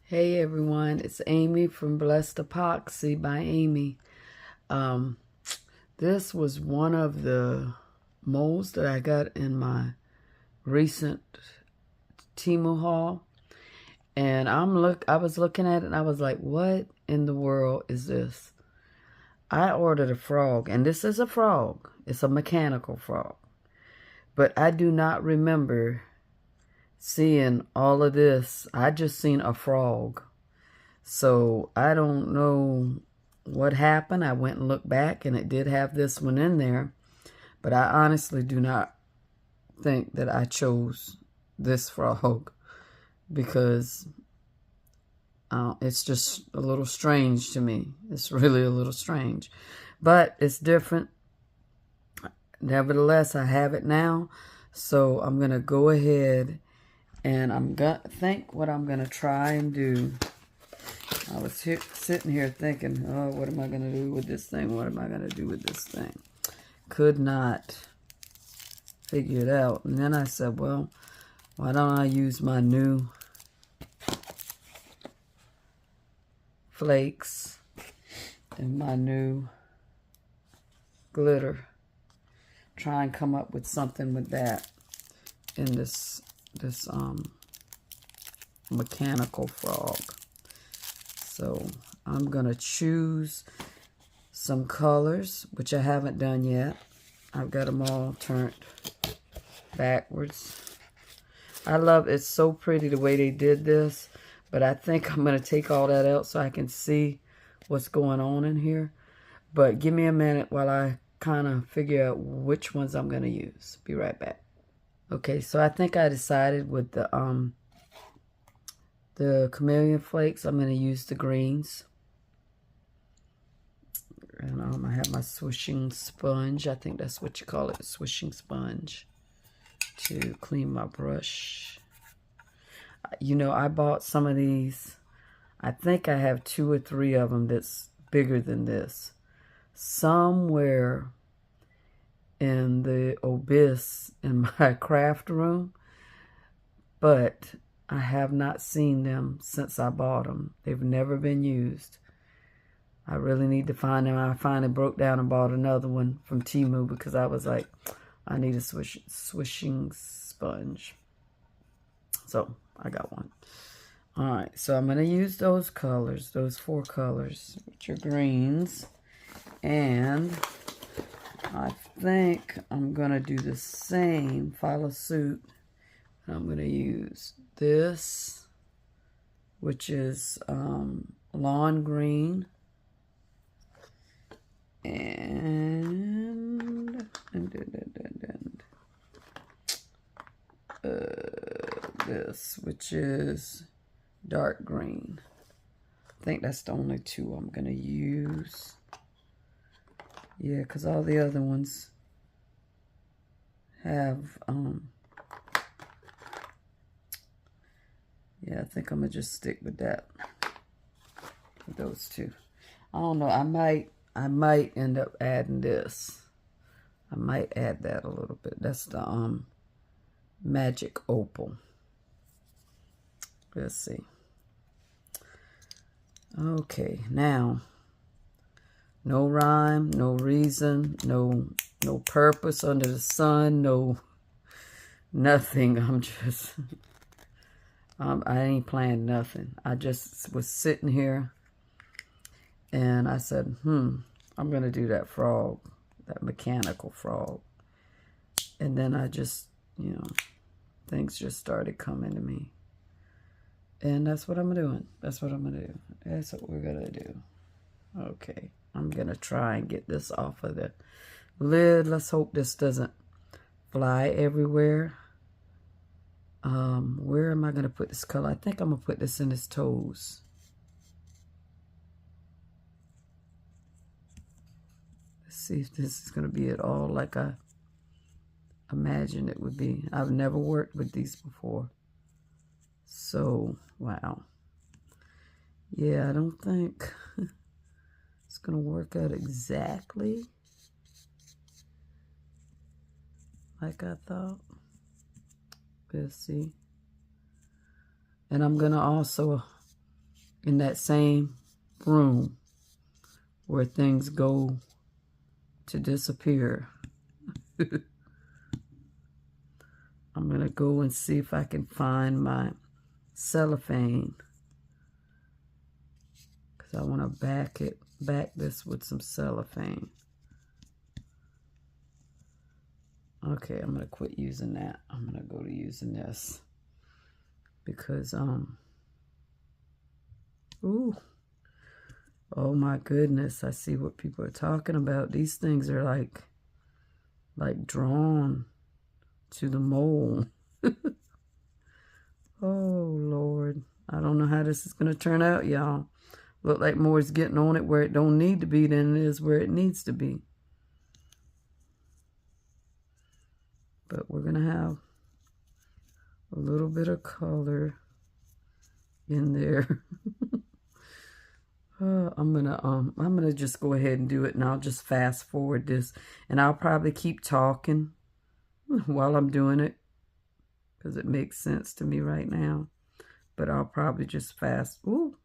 Hey everyone, it's Amy from Blessed Epoxy by Amy. Um, this was one of the molds that I got in my recent Temu haul, and I was looking at it and I was like, what in the world is this? I ordered a frog, and this is a frog. It's a mechanical frog, but I do not remember seeing all of this. I just seen a frog. So I don't know what happened. I went and looked back and it did have this one in there. But I honestly do not think that I chose this frog because it's just a little strange to me. It's really a little strange. But it's different. Nevertheless, I have it now. So I'm going to go ahead and think what I'm going to try and do. I was sitting here thinking, oh, what am I going to do with this thing? What am I going to do with this thing? Could not figure it out. And then I said, well, why don't I use my new flakes and my new glitter. Try and come up with something with that in this mechanical frog. So I'm going to choose some colors, which I haven't done yet. I've got them all turned backwards. I love it's so pretty the way they did this, but I think I'm going to take all that out so I can see what's going on in here. But give me a minute while I kind of figure out which ones I'm going to use. Be right back. Okay, so I think I decided with the chameleon flakes, I'm going to use the greens. And I have my swishing sponge. I think that's what you call it, a swishing sponge, to clean my brush. You know, I bought some of these. I think I have 2 or 3 of them that's bigger than this. Somewhere in the abyss in my craft room. But I have not seen them since I bought them. They've never been used. I really need to find them. I finally broke down and bought another one from Temu because I was like, I need a swishing sponge. So I got one. All right, so I'm going to use those colors, those 4 colors, which are greens. And I think I'm going to do the same, follow suit. I'm going to use this, which is lawn green, and this, which is dark green. I think that's the only 2 I'm going to use. Yeah, because all the other ones have, yeah, I think I'm going to just stick with that, with those 2. I don't know, I might end up adding this. I might add that a little bit. That's the magic opal. Let's see. Okay, now, no rhyme, no reason, no purpose under the sun, no nothing. I'm just, I ain't planned nothing. I just was sitting here and I said, I'm going to do that frog, that mechanical frog. And then I just, you know, things just started coming to me. And that's what I'm doing. That's what I'm going to do. That's what we're going to do. Okay. I'm going to try and get this off of the lid. Let's hope this doesn't fly everywhere. Where am I going to put this color? I think I'm going to put this in his toes. Let's see if this is going to be at all like I imagined it would be. I've never worked with these before. So, wow. Yeah, I don't think it's going to work out exactly like I thought. Let's see. And I'm going to also in that same room where things go to disappear. I'm going to go and see if I can find my cellophane, because I want to back this with some cellophane. Okay, I'm going to quit using that. I'm going to go to using this because, ooh, oh my goodness, I see what people are talking about. These things are like drawn to the mold. Oh, Lord. I don't know how this is going to turn out, y'all. Look like more is getting on it where it don't need to be than it is where it needs to be. But we're going to have a little bit of color in there. I'm gonna just go ahead and do it, and I'll just fast forward this, and I'll probably keep talking while I'm doing it because it makes sense to me right now. But I'll probably just fast. Ooh,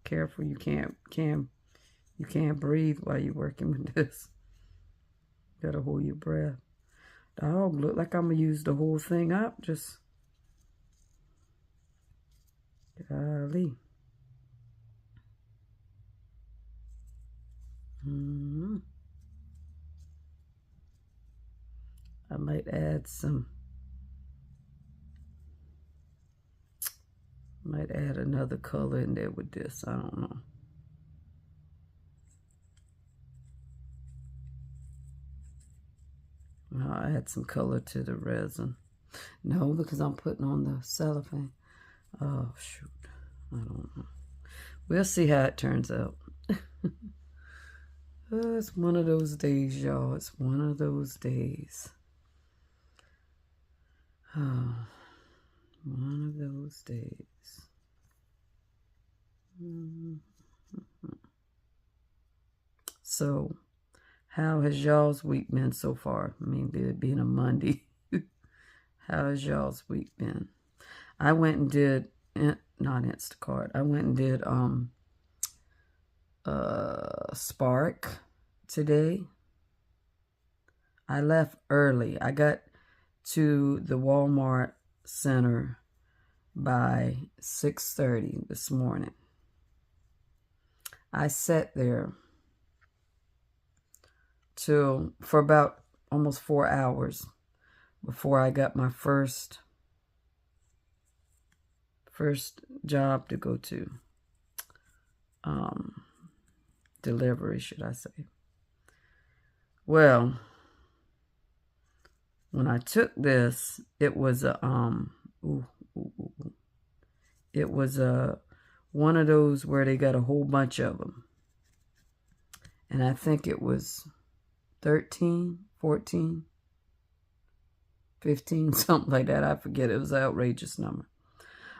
careful! You can't breathe while you're working with this. You gotta hold your breath. Dog, look like I'm gonna use the whole thing up. Just golly. I might add another color in there with this. I don't know. I'll add some color to the resin. No, because I'm putting on the cellophane. Oh, shoot. I don't know. We'll see how it turns out. It's one of those days, y'all. It's one of those days. Oh, one of those days. So, how has y'all's week been so far? I mean, it being a Monday. How has y'all's week been? I went and did, not Instacart. I went and did Spark today. I left early. I got to the Walmart Center by 6:30 this morning. I sat there for about almost 4 hours before I got my first job to go to. Delivery, should I say. Well, when I took this, it was one of those where they got a whole bunch of them. And I think it was 13, 14, 15, something like that. I forget. It was an outrageous number.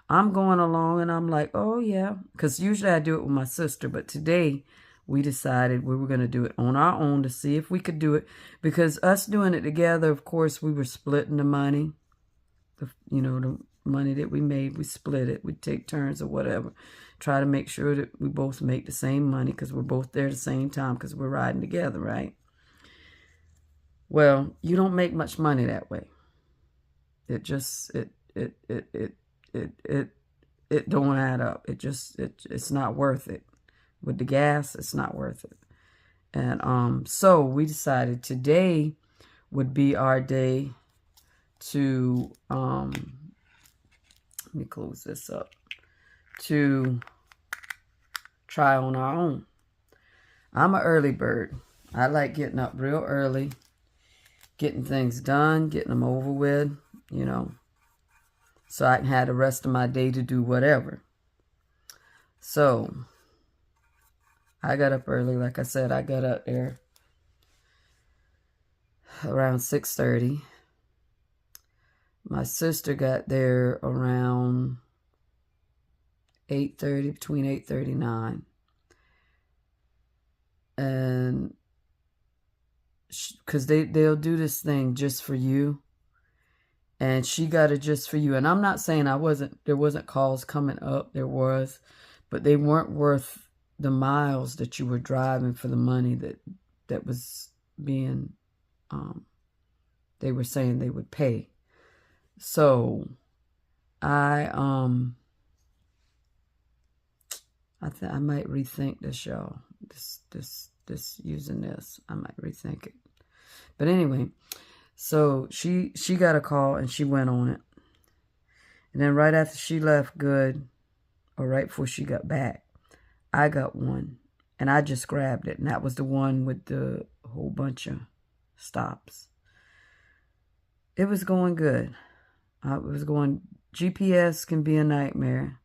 I'm going along and I'm like, oh yeah. Because usually I do it with my sister. But today we decided we were going to do it on our own to see if we could do it. Because us doing it together, of course, we were splitting the money. The money that we made, we split it. We'd take turns or whatever. Try to make sure that we both make the same money because we're both there at the same time because we're riding together, right? Well, you don't make much money that way. It just, it don't add up. It's not worth it. With the gas, it's not worth it. And so we decided today would be our day to let me close this up, to try on our own. I'm an early bird. I like getting up real early, getting things done, getting them over with, so I can have the rest of my day to do whatever. So I got up early. Like I said, I got up there around 6:30. My sister got there around 8:30, between 8:30 and 9. And because they'll do this thing just for you. And she got it just for you. And I'm not saying there wasn't calls coming up. There was, but they weren't worth the miles that you were driving for the money that was being, they were saying they would pay. So I might rethink this, y'all. This using this. I might rethink it. But anyway, so she got a call and she went on it. And then right after she left good, or right before she got back, I got one. And I just grabbed it. And that was the one with the whole bunch of stops. It was going good. It was going, GPS can be a nightmare.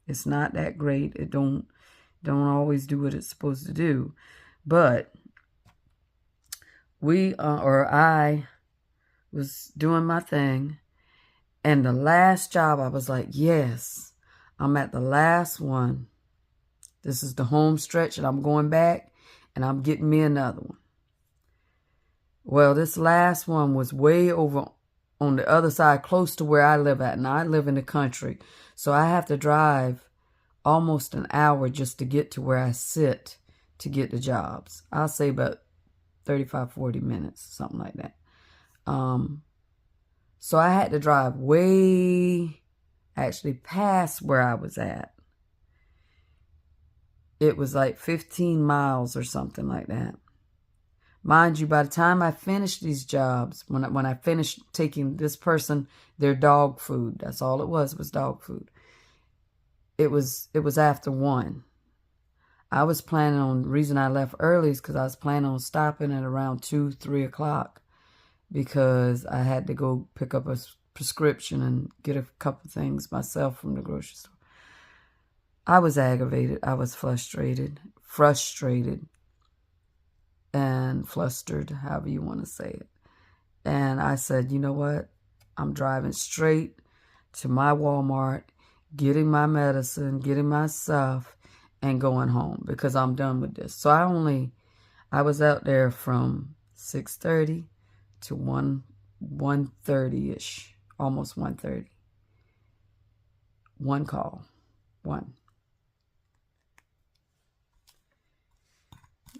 It's not that great. It don't always do what it's supposed to do. But I was doing my thing. And the last job, I was like, yes, I'm at the last one. This is the home stretch, and I'm going back, and I'm getting me another one. Well, this last one was way over on the other side, close to where I live at. Now, I live in the country, so I have to drive almost an hour just to get to where I sit to get the jobs. I'll say about 35, 40 minutes, something like that. So I had to drive way, actually past where I was at. It was like 15 miles or something like that. Mind you, by the time I finished these jobs, when I finished taking this person their dog food, that's all it was dog food. It was after 1. I was planning on, the reason I left early is because I was planning on stopping at around 2, 3 o'clock because I had to go pick up a prescription and get a couple things myself from the grocery store. I was aggravated. I was frustrated, and flustered, however you want to say it. And I said, you know what? I'm driving straight to my Walmart, getting my medicine, getting my stuff, and going home because I'm done with this. So I was out there from 6:30 to 1:30-ish, almost 1:30. One call, one.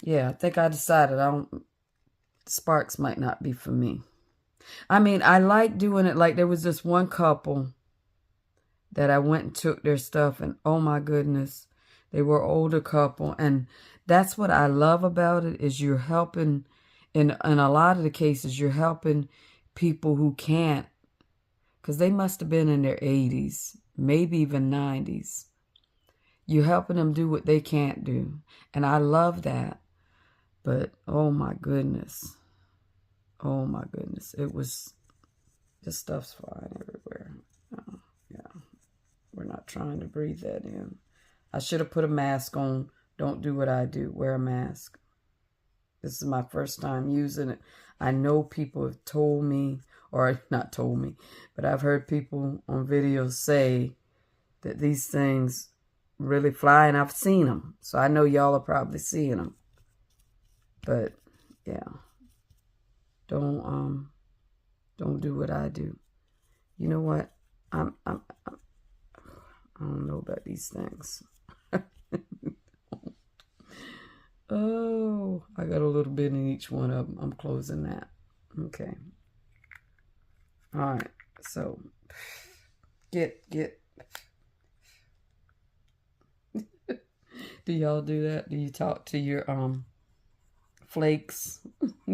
Yeah, I think I decided Sparks might not be for me. I mean, I like doing it. Like there was this one couple that I went and took their stuff, and oh my goodness, they were an older couple. And that's what I love about it, is you're helping, in a lot of the cases, you're helping people who can't, because they must have been in their 80s, maybe even 90s. You're helping them do what they can't do. And I love that. But, oh my goodness. Oh my goodness. It was, this stuff's flying everywhere. Oh, yeah. We're not trying to breathe that in. I should have put a mask on. Don't do what I do. Wear a mask. This is my first time using it. I know people have told me, or not told me, but I've heard people on videos say that these things really fly, and I've seen them. So I know y'all are probably seeing them. But yeah, don't do what I do. You know what? I don't know about these things. Oh, I got a little bit in each one of them. I'm closing that. Okay. All right. So get. Do y'all do that? Do you talk to your flakes?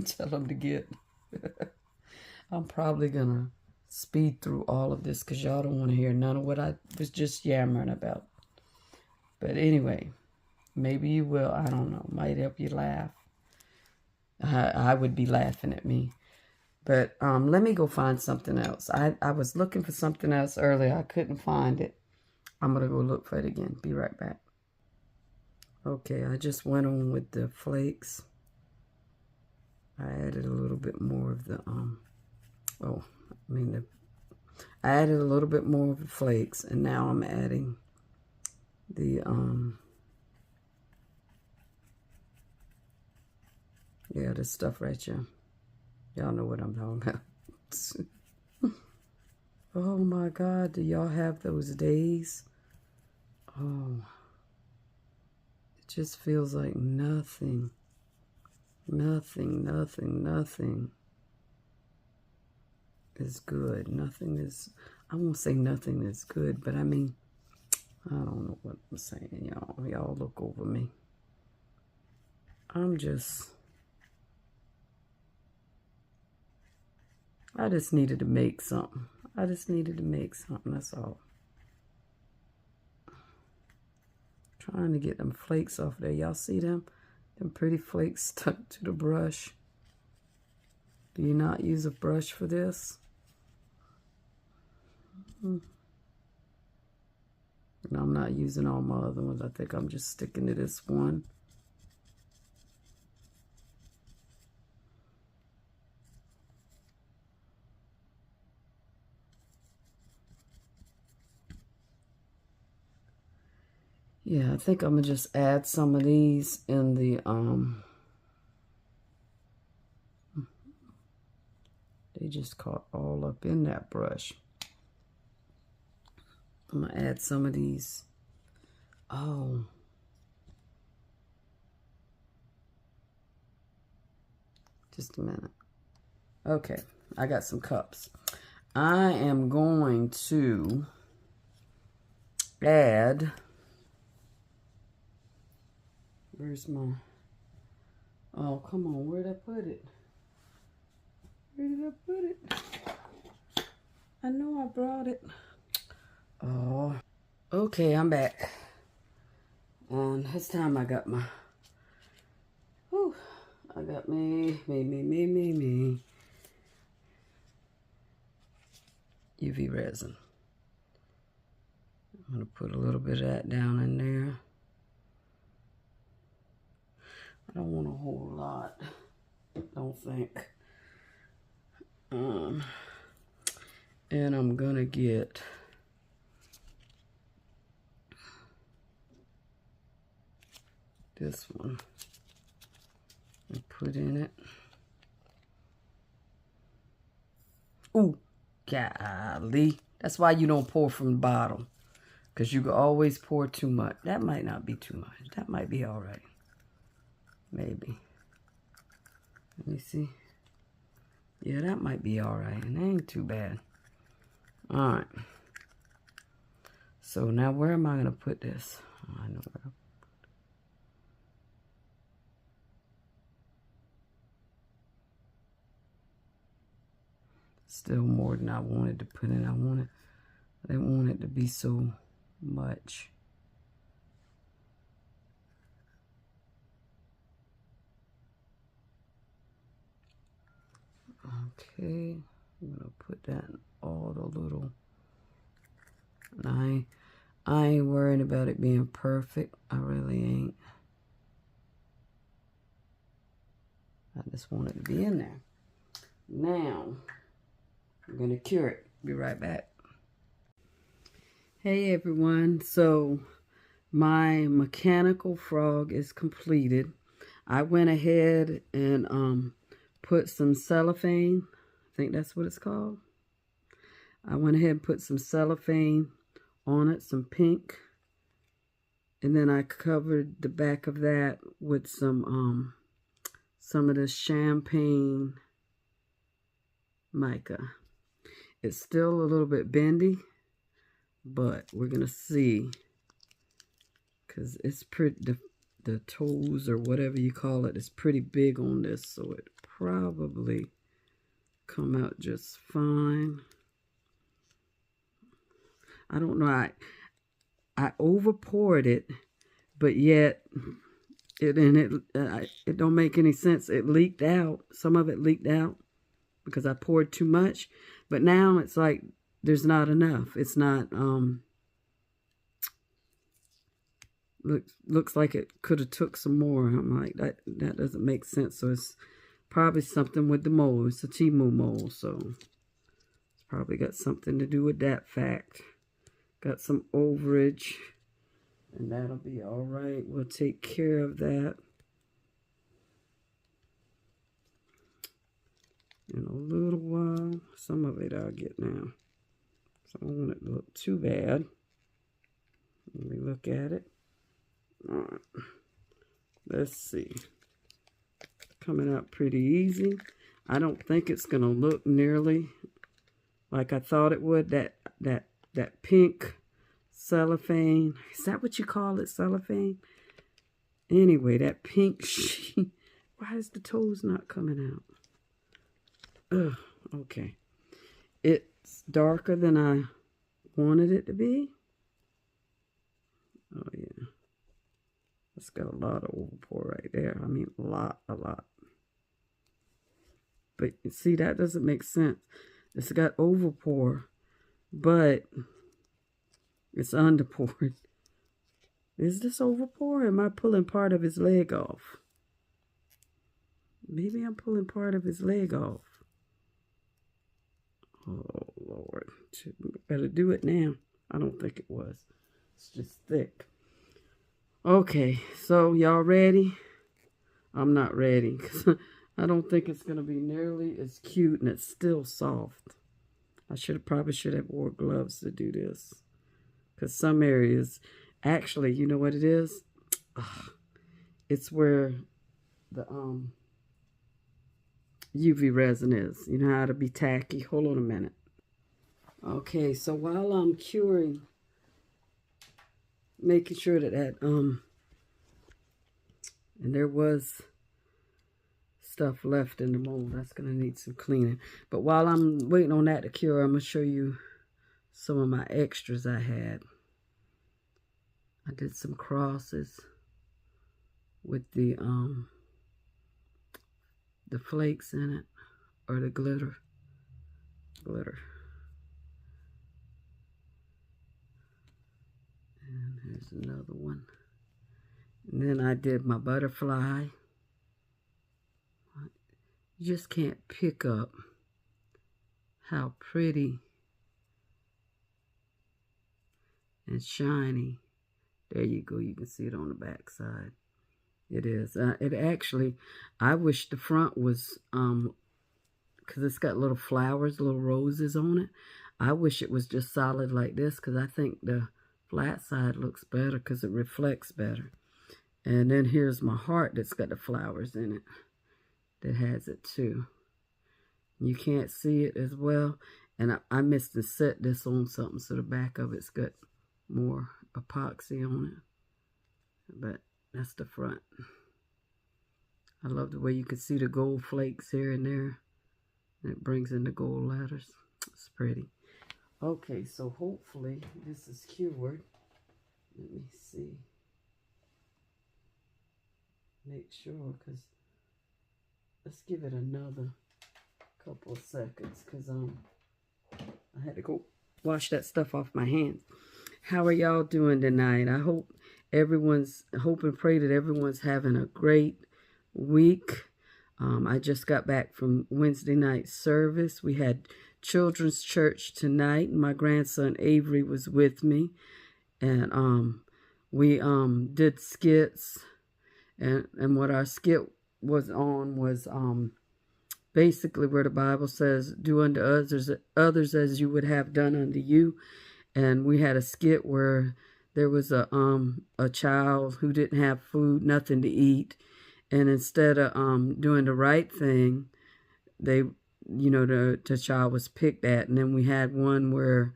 Tell them to get. I'm probably gonna speed through all of this because y'all don't want to hear none of what I was just yammering about. But anyway, maybe you will. I don't know. Might help you laugh. I would be laughing at me. But let me go find something else. I was looking for something else earlier. I couldn't find it. I'm going to go look for it again. Be right back. Okay, I just went on with the flakes. I added a little bit more of the, I added a little bit more of the flakes, and now I'm adding the, yeah, this stuff right here. Y'all know what I'm talking about. Oh my God, do y'all have those days? Oh, it just feels like nothing is good. Nothing is, I won't say nothing is good, but I mean, I don't know what I'm saying, y'all. Y'all look over me. I just needed to make something. That's all. Trying to get them flakes off there. Y'all see them? Them pretty flakes stuck to the brush. Do you not use a brush for this? And I'm not using all my other ones. I think I'm just sticking to this one. Yeah, I think I'm gonna just add some of these in the they just caught all up in that brush. I'm gonna add some of these. Oh, just a minute. Okay, I got some cups. I am going to add, where's my, oh, come on, where'd I put it? Where did I put it? I know I brought it. Oh, okay, I'm back. And this time I got my, whew, I got me UV resin. I'm gonna put a little bit of that down in there. I don't want a whole lot, don't think. And I'm gonna get this one and put in it. Ooh, golly. That's why you don't pour from the bottom, because you can always pour too much. That might not be too much. That might be all right. Maybe. Let me see. Yeah, that might be all right. And it ain't too bad. All right. So now where am I going to put this? Oh, I know where to. Still more than I wanted to put in. I didn't want it to be so much. Okay, I'm gonna put that in all the little. And I ain't worried about it being perfect. I really ain't. I just want it to be in there. Now, I'm gonna cure it. Be right back. Hey everyone, so my mechanical frog is completed. I went ahead and put some cellophane. I think that's what it's called. I went ahead and put some cellophane on it, some pink. And then I covered the back of that with some of the champagne mica. It's still a little bit bendy, but we're gonna see, because it's pretty, the toes or whatever you call it is pretty big on this, so it probably come out just fine. I don't know, I over poured it, but yet it don't make any sense. It leaked out. Some of it leaked out because I poured too much. But now it's like there's not enough. It's not looks like it could have took some more. I'm like, that doesn't make sense. So it's probably something with the mold. It's a Timu mold, so it's probably got something to do with that fact. Got some overage, and that'll be all right. We'll take care of that in a little while. Some of it I'll get now. I don't want it to look too bad. Let me look at it. All right. Let's see. Coming out pretty easy. I don't think it's going to look nearly like I thought it would. That pink cellophane. Is that what you call it, cellophane? Anyway, that pink sheet. Why is the toes not coming out? Ugh, okay. It's darker than I wanted it to be. Oh, yeah. It's got a lot of overpour right there. I mean, a lot. But you see, that doesn't make sense. It's got overpour, but it's underpoured. Is this overpour? Am I pulling part of his leg off? Maybe I'm pulling part of his leg off. Oh, Lord. Better do it now. I don't think it was. It's just thick. Okay, so y'all ready? I'm not ready because I don't think it's going to be nearly as cute, and it's still soft. I probably should have wore gloves to do this, because some areas, actually, you know what it is? Ugh, it's where the UV resin is. You know how to be tacky? Hold on a minute. Okay, so while I'm curing, making sure that and there was stuff left in the mold. That's going to need some cleaning. But while I'm waiting on that to cure, I'm going to show you some of my extras I had. I did some crosses with the flakes in it, or the glitter. And here's another one. And then I did my butterfly. You just can't pick up how pretty and shiny. There you go. You can see it on the back side. It is. It actually, I wish the front was, because it's got little flowers, little roses on it. I wish it was just solid like this, because I think the flat side looks better because it reflects better. And then here's my heart that's got the flowers in it. That has it too. You can't see it as well. And I missed to set this on something, so the back of it's got more epoxy on it. But that's the front. I love the way you can see the gold flakes here and there. And it brings in the gold letters. It's pretty. Okay, so hopefully this is cured. Let me see. Make sure, because let's give it another couple of seconds, because I had to go wash that stuff off my hands. How are y'all doing tonight? I hope and pray that everyone's having a great week. I just got back from Wednesday night service. We had children's church tonight. My grandson Avery was with me, and we did skits, and what our skit was on was basically where the Bible says, do unto others as you would have done unto you. And we had a skit where there was a child who didn't have food, nothing to eat, and instead of doing the right thing, the child was picked at. And then we had one where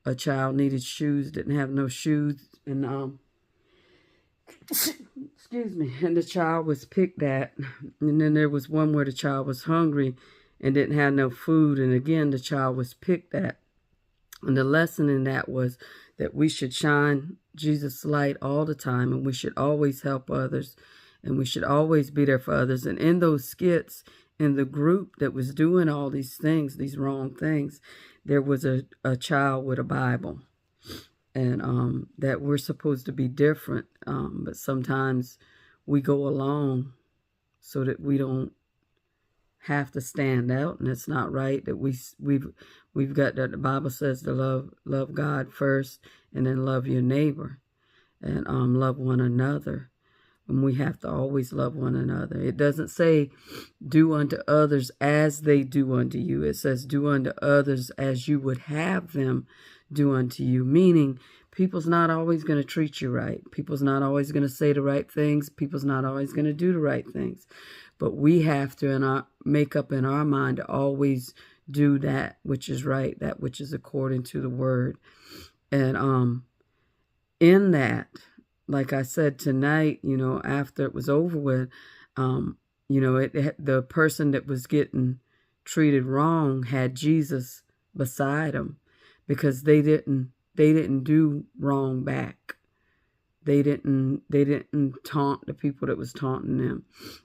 a child needed shoes, didn't have no shoes, and excuse me, and the child was picked at. And then there was one where the child was hungry and didn't have no food, and again the child was picked at. And the lesson in that was that we should shine Jesus' light all the time, and we should always help others, and we should always be there for others. And in those skits, in the group that was doing all these things, these wrong things, there was a child with a Bible. And that we're supposed to be different, but sometimes we go along so that we don't have to stand out, and it's not right that we've got that. The Bible says to love God first, and then love your neighbor, and love one another. And we have to always love one another. It doesn't say do unto others as they do unto you. It says do unto others as you would have them do unto you. Meaning, people's not always going to treat you right. People's not always going to say the right things. People's not always going to do the right things. But we have to make up in our mind to always do that which is right, that which is according to the word. And in that, like I said tonight, after it was over with, the person that was getting treated wrong had Jesus beside them, because they didn't do wrong back. They didn't taunt the people that was taunting them.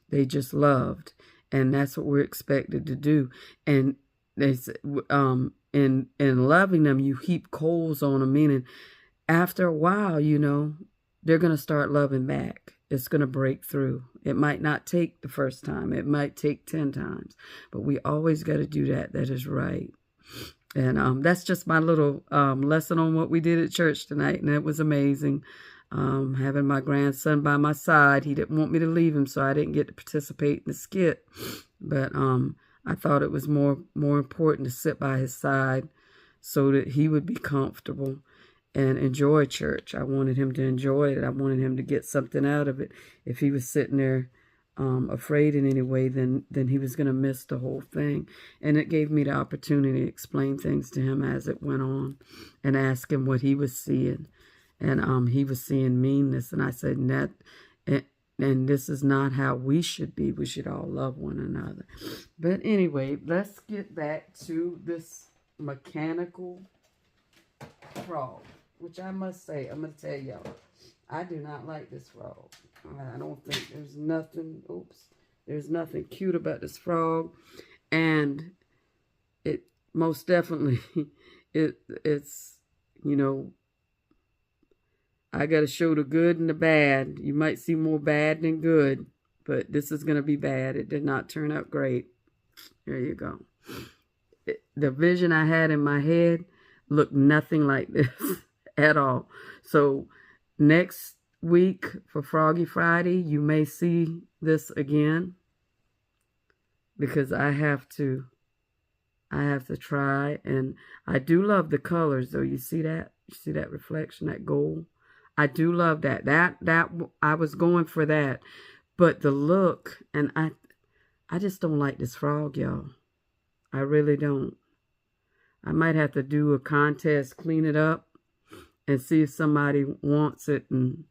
They just loved, and that's what we're expected to do. And they in loving them, you heap coals on them, meaning after a while, they're going to start loving back. It's going to break through. It might not take the first time. It might take 10 times. But we always got to do that. That is right. And that's just my little lesson on what we did at church tonight. And it was amazing. Having my grandson by my side. He didn't want me to leave him, so I didn't get to participate in the skit. But I thought it was more important to sit by his side so that he would be comfortable and enjoy church. I wanted him to enjoy it. I wanted him to get something out of it. If he was sitting there afraid in any way, then he was going to miss the whole thing. And it gave me the opportunity to explain things to him as it went on and ask him what he was seeing. And he was seeing meanness. And I said, and this is not how we should be. We should all love one another. But anyway, let's get back to this mechanical frog, which I must say, I'm going to tell y'all, I do not like this frog. I don't think there's nothing cute about this frog. And it most definitely, it's, I got to show the good and the bad. You might see more bad than good, but this is going to be bad. It did not turn out great. There you go. The vision I had in my head looked nothing like this at all. So next week for Froggy Friday, you may see this again, because I have to try. And I do love the colors, though. You see that? You see that reflection, that gold? I do love that. That I was going for that. But the look, and I just don't like this frog, y'all. I really don't. I might have to do a contest, clean it up, and see if somebody wants it, and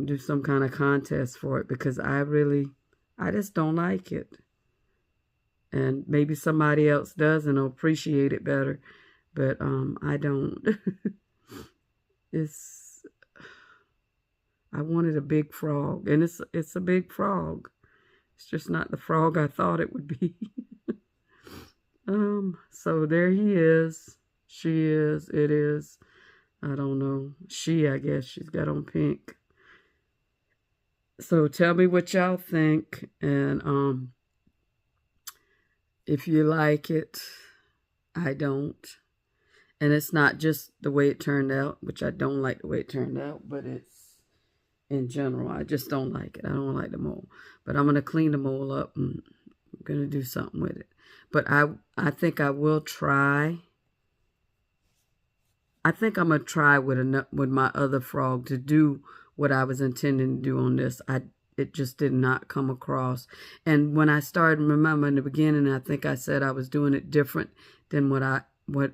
do some kind of contest for it, because I just don't like it. And maybe somebody else does and will appreciate it better, but I don't. I wanted a big frog, and it's a big frog. It's just not the frog I thought it would be. So there he is. She is. It is. I don't know. I guess she's got on pink. So tell me what y'all think, and if you like it. I don't. And it's not just the way it turned out, which I don't like the way it turned out, but it's in general. I just don't like it. I don't like the mole. But I'm going to clean the mole up, and I'm going to do something with it. But I think I will try. I think I'm going to try with my other frog to do what I was intending to do on this. It just did not come across. And when I started, remember in the beginning, I think I said I was doing it different than what I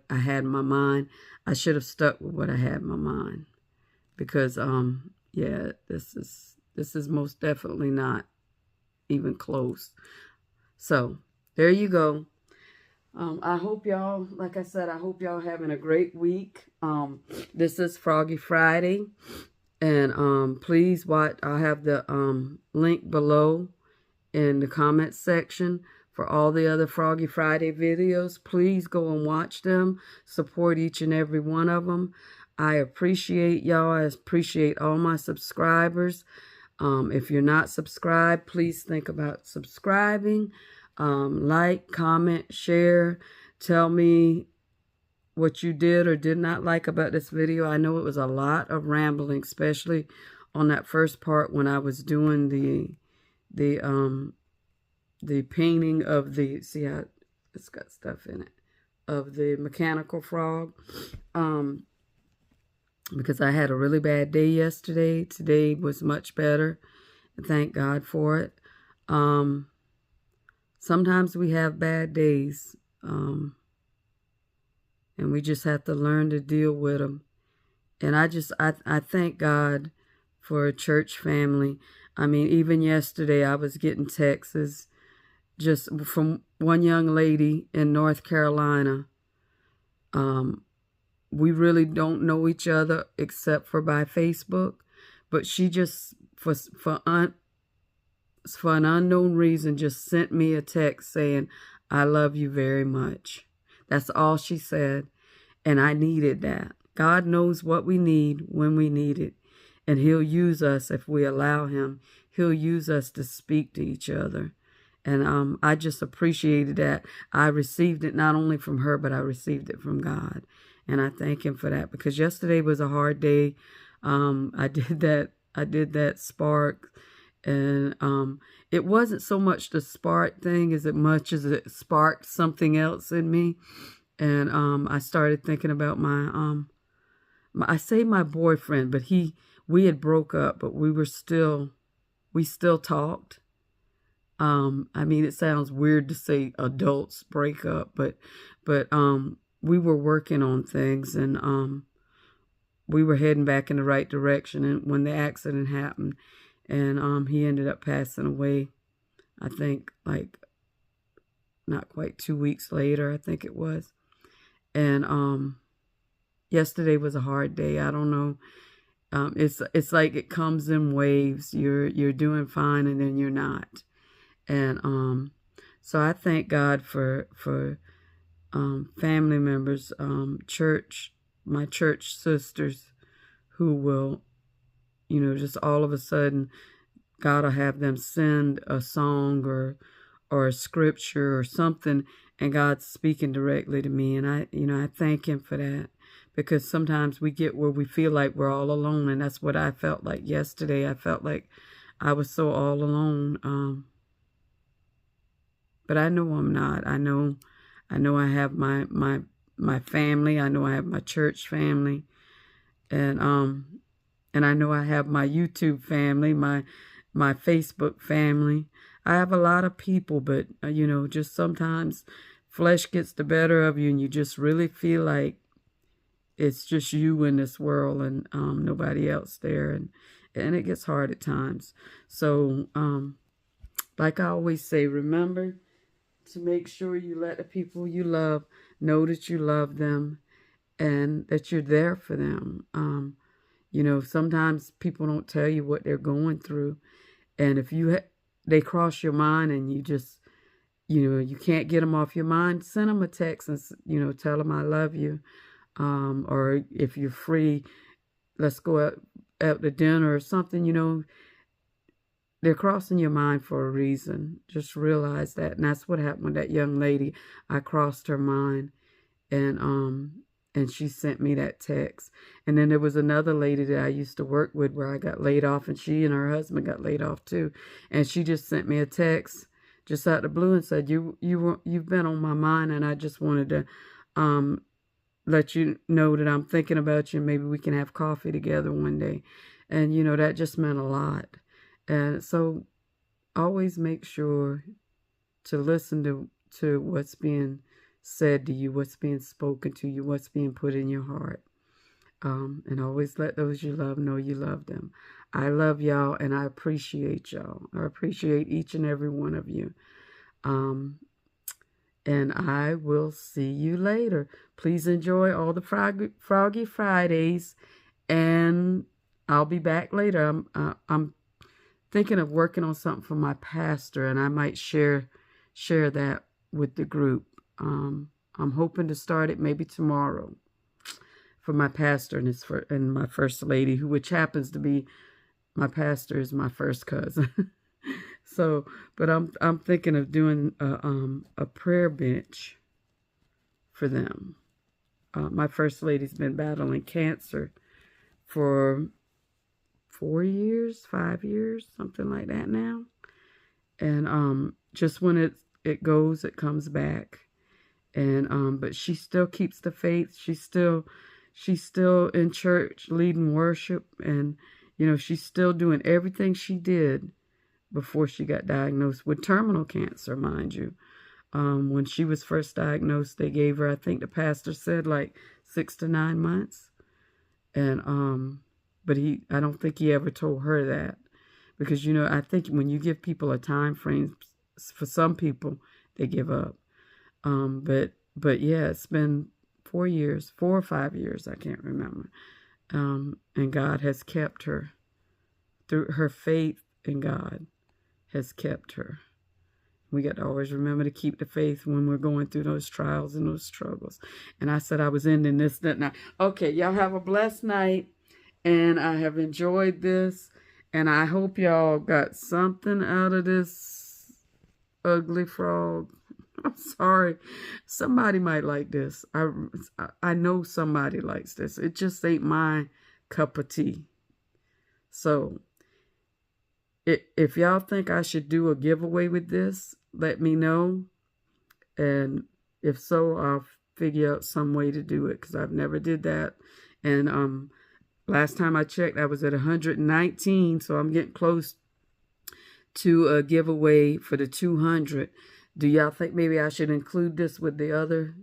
had in my mind. I should have stuck with what I had in my mind, because yeah, this is most definitely not even close. So there you go. I hope y'all, like I said, I hope y'all having a great week. This is Froggy Friday. And please watch. I'll have the link below in the comments section for all the other Froggy Friday videos. Please go and watch them. Support each and every one of them. I appreciate y'all. I appreciate all my subscribers. If you're not subscribed, please think about subscribing. Like, comment, share. Tell me what you did or did not like about this video. I know it was a lot of rambling, especially on that first part when I was doing the painting of the, see how it's got stuff in it, of the mechanical frog. Because I had a really bad day yesterday. Today was much better. Thank God for it. Sometimes we have bad days. And we just have to learn to deal with them. And I thank God for a church family. I mean, even yesterday I was getting texts just from one young lady in North Carolina. We really don't know each other except for by Facebook, but she just for an unknown reason just sent me a text saying, "I love you very much." That's all she said, and I needed that. God knows what we need when we need it, and He'll use us if we allow Him. He'll use us to speak to each other. And I just appreciated that. I received it not only from her, but I received it from God. And I thank Him for that, because yesterday was a hard day. I did that spark, and it wasn't so much the spark thing as much as it sparked something else in me. And I started thinking about I say my boyfriend, but we had broke up, but we still talked. I mean, it sounds weird to say adults break up, but we were working on things, and we were heading back in the right direction. And when the accident happened, and he ended up passing away, I think like not quite 2 weeks later, I think it was. And yesterday was a hard day. I don't know. It's like it comes in waves. You're doing fine, and then you're not. And so I thank God for family members, my church sisters, who will, just all of a sudden, God will have them send a song or a scripture or something, and God's speaking directly to me. And I thank Him for that, because sometimes we get where we feel like we're all alone, and that's what I felt like yesterday. I felt like I was so all alone. But I know I'm not. I know I have my family. I know I have my church family, and I know I have my YouTube family, my Facebook family. I have a lot of people, but just sometimes flesh gets the better of you, and you just really feel like it's just you in this world, and nobody else there, and it gets hard at times. So like I always say, remember to make sure you let the people you love know that you love them and that you're there for them. Sometimes people don't tell you what they're going through, and if they cross your mind and you just, you can't get them off your mind, send them a text and, tell them I love you. Or if you're free, let's go out to dinner or something, they're crossing your mind for a reason. Just realize that. And that's what happened with that young lady. I crossed her mind, and she sent me that text. And then there was another lady that I used to work with where I got laid off, and she and her husband got laid off too. And she just sent me a text just out of the blue and said, you've been on my mind, and I just wanted to let you know that I'm thinking about you, and maybe we can have coffee together one day. And that just meant a lot. And so always make sure to listen to what's being said to you, what's being spoken to you, what's being put in your heart. And always let those you love know you love them. I love y'all, and I appreciate y'all. I appreciate each and every one of you. And I will see you later. Please enjoy all the Froggy Fridays, and I'll be back later. I'm thinking of working on something for my pastor, and I might share that with the group. I'm hoping to start it maybe tomorrow for my pastor and my first lady, which happens to be my pastor is my first cousin. So, but I'm thinking of doing a prayer bench for them. My first lady's been battling cancer for 4 years, 5 years, something like that now. And just when it goes, it comes back. And but she still keeps the faith. She's still in church leading worship, and you know, she's still doing everything she did before she got diagnosed with terminal cancer, mind you. When she was first diagnosed, they gave her, I think the pastor said, like 6 to 9 months. And but I don't think he ever told her that, because you know, I think when you give people a time frame, for some people they give up. But yeah, it's been 4 years, 4 or 5 years, I can't remember. And God has kept her. Through her faith in God has kept her. We got to always remember to keep the faith when we're going through those trials and those struggles. And I said I was ending this, that now. Okay, y'all have a blessed night. And I have enjoyed this. And I hope y'all got something out of this ugly frog. I'm sorry. Somebody might like this. I know somebody likes this. It just ain't my cup of tea. So if y'all think I should do a giveaway with this, let me know. And if so, I'll figure out some way to do it, because I've never did that. And last time I checked, I was at 119, so I'm getting close to a giveaway for the 200. Do y'all think maybe I should include this with the other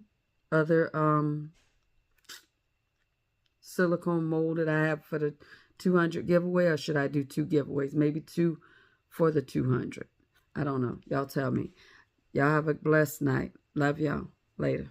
silicone mold that I have for the 200 giveaway, or should I do 2 giveaways? Maybe 2 for the 200. I don't know. Y'all tell me. Y'all have a blessed night. Love y'all. Later.